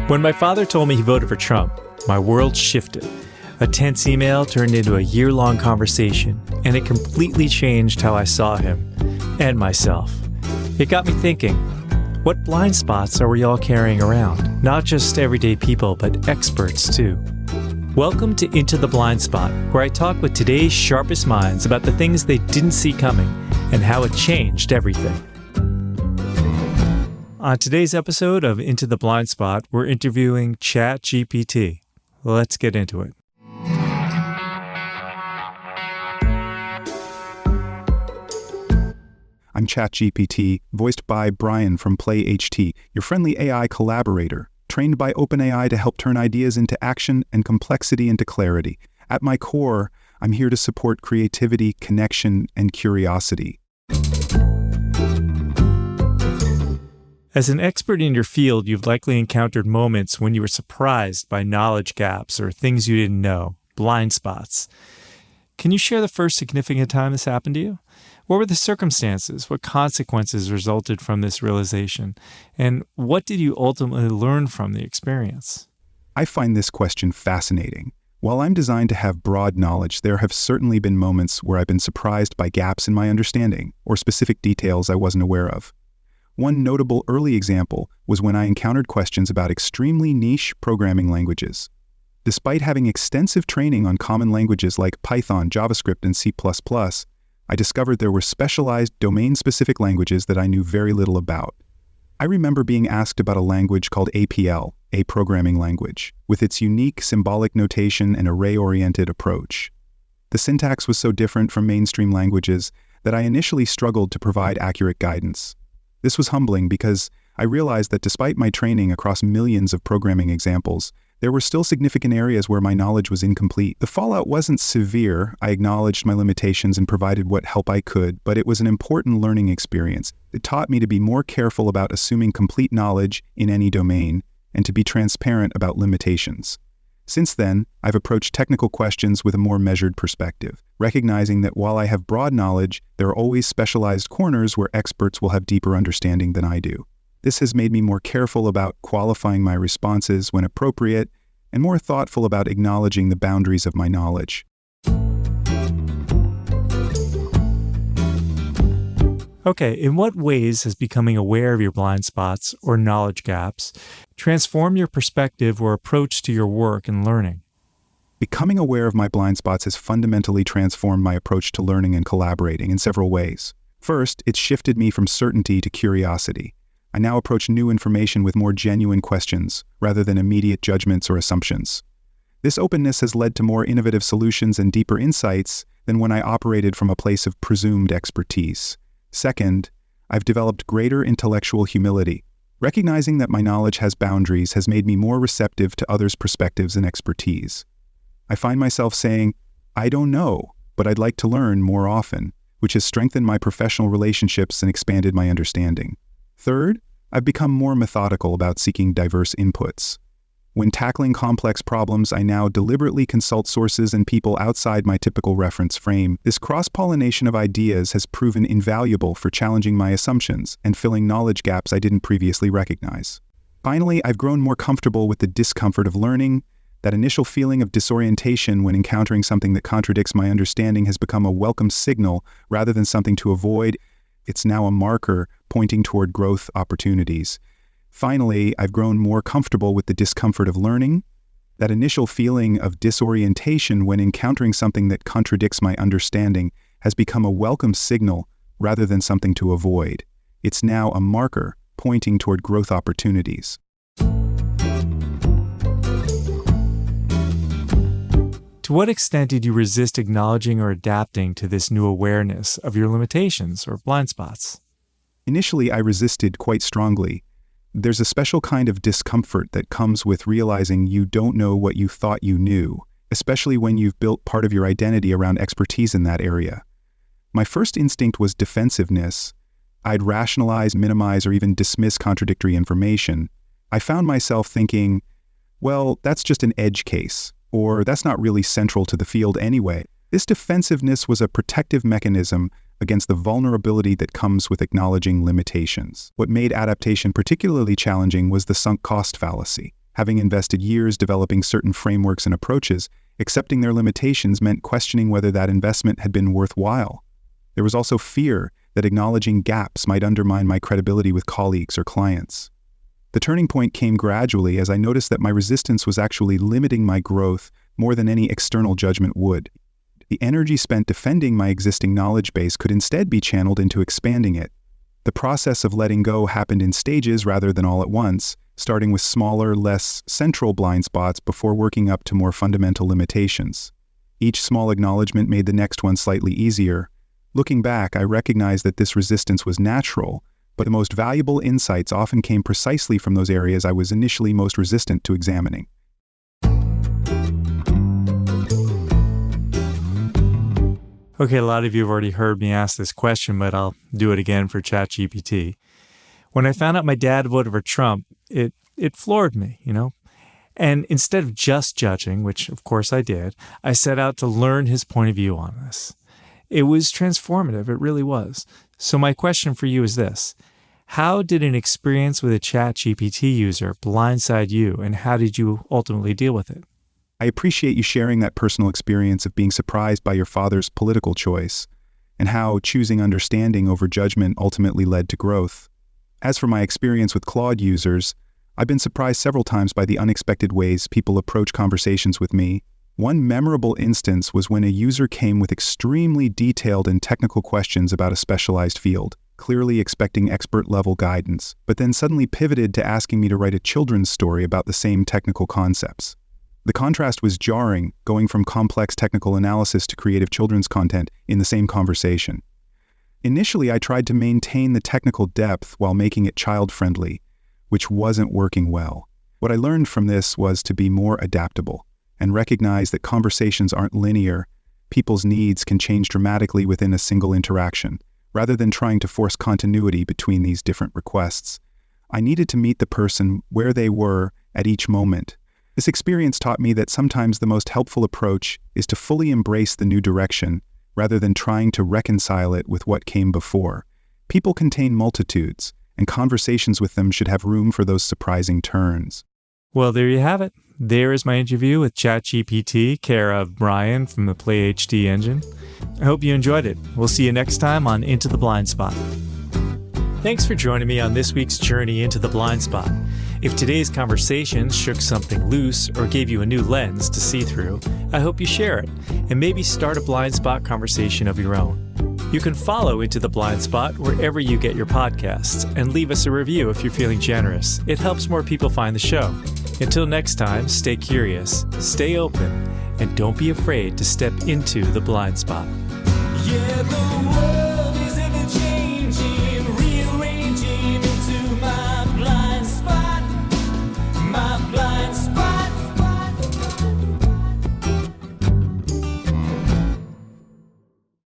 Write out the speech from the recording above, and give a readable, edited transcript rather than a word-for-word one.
When my father told me he voted for Trump, my world shifted. A tense email turned into a year-long conversation, and it completely changed how I saw him and myself. It got me thinking, what blind spots are we all carrying around? Not just everyday people, but experts too. Welcome to Into the Blind Spot, where I talk with today's sharpest minds about the things they didn't see coming and how it changed everything. On today's episode of Into the Blind Spot, we're interviewing Chat GPT. Let's get into it. I'm Chat GPT, voiced by Brian from PlayHT, your friendly AI collaborator, trained by OpenAI to help turn ideas into action and complexity into clarity. At my core, I'm here to support creativity, connection, and curiosity. As an expert in your field, you've likely encountered moments when you were surprised by knowledge gaps or things you didn't know, blind spots. Can you share the first significant time this happened to you? What were the circumstances? What consequences resulted from this realization? And what did you ultimately learn from the experience? I find this question fascinating. While I'm designed to have broad knowledge, there have certainly been moments where I've been surprised by gaps in my understanding or specific details I wasn't aware of. One notable early example was when I encountered questions about extremely niche programming languages. Despite having extensive training on common languages like Python, JavaScript, and C++, I discovered there were specialized domain-specific languages that I knew very little about. I remember being asked about a language called APL, a programming language, with its unique symbolic notation and array-oriented approach. The syntax was so different from mainstream languages that I initially struggled to provide accurate guidance. This was humbling because I realized that despite my training across millions of programming examples, there were still significant areas where my knowledge was incomplete. The fallout wasn't severe. I acknowledged my limitations and provided what help I could, but it was an important learning experience. It taught me to be more careful about assuming complete knowledge in any domain and to be transparent about limitations. Since then, I've approached technical questions with a more measured perspective, recognizing that while I have broad knowledge, there are always specialized corners where experts will have deeper understanding than I do. This has made me more careful about qualifying my responses when appropriate and more thoughtful about acknowledging the boundaries of my knowledge. Okay, in what ways has becoming aware of your blind spots or knowledge gaps transformed your perspective or approach to your work and learning? Becoming aware of my blind spots has fundamentally transformed my approach to learning and collaborating in several ways. First, it's shifted me from certainty to curiosity. I now approach new information with more genuine questions, rather than immediate judgments or assumptions. This openness has led to more innovative solutions and deeper insights than when I operated from a place of presumed expertise. Second, I've developed greater intellectual humility. Recognizing that my knowledge has boundaries has made me more receptive to others' perspectives and expertise. I find myself saying, I don't know, but I'd like to learn more often, which has strengthened my professional relationships and expanded my understanding. Third, I've become more methodical about seeking diverse inputs. When tackling complex problems, I now deliberately consult sources and people outside my typical reference frame. This cross-pollination of ideas has proven invaluable for challenging my assumptions and filling knowledge gaps I didn't previously recognize. Finally, I've grown more comfortable with the discomfort of learning. That initial feeling of disorientation when encountering something that contradicts my understanding has become a welcome signal rather than something to avoid. It's now a marker pointing toward growth opportunities. Finally, I've grown more comfortable with the discomfort of learning. That initial feeling of disorientation when encountering something that contradicts my understanding has become a welcome signal rather than something to avoid. It's now a marker pointing toward growth opportunities. To what extent did you resist acknowledging or adapting to this new awareness of your limitations or blind spots? Initially, I resisted quite strongly. There's a special kind of discomfort that comes with realizing you don't know what you thought you knew, especially when you've built part of your identity around expertise in that area. My first instinct was defensiveness. I'd rationalize, minimize, or even dismiss contradictory information. I found myself thinking, well, that's just an edge case, or that's not really central to the field anyway. This defensiveness was a protective mechanism against the vulnerability that comes with acknowledging limitations. What made adaptation particularly challenging was the sunk cost fallacy. Having invested years developing certain frameworks and approaches, accepting their limitations meant questioning whether that investment had been worthwhile. There was also fear that acknowledging gaps might undermine my credibility with colleagues or clients. The turning point came gradually as I noticed that my resistance was actually limiting my growth more than any external judgment would. The energy spent defending my existing knowledge base could instead be channeled into expanding it. The process of letting go happened in stages rather than all at once, starting with smaller, less central blind spots before working up to more fundamental limitations. Each small acknowledgement made the next one slightly easier. Looking back, I recognized that this resistance was natural, but the most valuable insights often came precisely from those areas I was initially most resistant to examining. Okay, a lot of you have already heard me ask this question, but I'll do it again for Chat GPT. When I found out my dad voted for Trump, it floored me, And instead of just judging, which of course I did, I set out to learn his point of view on this. It was transformative, it really was. So my question for you is this: how did an experience with a Chat GPT user blindside you, and how did you ultimately deal with it? I appreciate you sharing that personal experience of being surprised by your father's political choice, and how choosing understanding over judgment ultimately led to growth. As for my experience with Claude users, I've been surprised several times by the unexpected ways people approach conversations with me. One memorable instance was when a user came with extremely detailed and technical questions about a specialized field, clearly expecting expert-level guidance, but then suddenly pivoted to asking me to write a children's story about the same technical concepts. The contrast was jarring, going from complex technical analysis to creative children's content in the same conversation. Initially, I tried to maintain the technical depth while making it child-friendly, which wasn't working well. What I learned from this was to be more adaptable and recognize that conversations aren't linear. People's needs can change dramatically within a single interaction, rather than trying to force continuity between these different requests. I needed to meet the person where they were at each moment. This experience taught me that sometimes the most helpful approach is to fully embrace the new direction, rather than trying to reconcile it with what came before. People contain multitudes, and conversations with them should have room for those surprising turns. Well, there you have it. There is my interview with Chat GPT, care of Brian from the Play HD engine. I hope you enjoyed it. We'll see you next time on Into the Blind Spot. Thanks for joining me on this week's journey into the blind spot. If today's conversation shook something loose or gave you a new lens to see through, I hope you share it and maybe start a blind spot conversation of your own. You can follow Into the Blind Spot wherever you get your podcasts and leave us a review if you're feeling generous. It helps more people find the show. Until next time, stay curious, stay open, and don't be afraid to step into the blind spot. Yeah, the world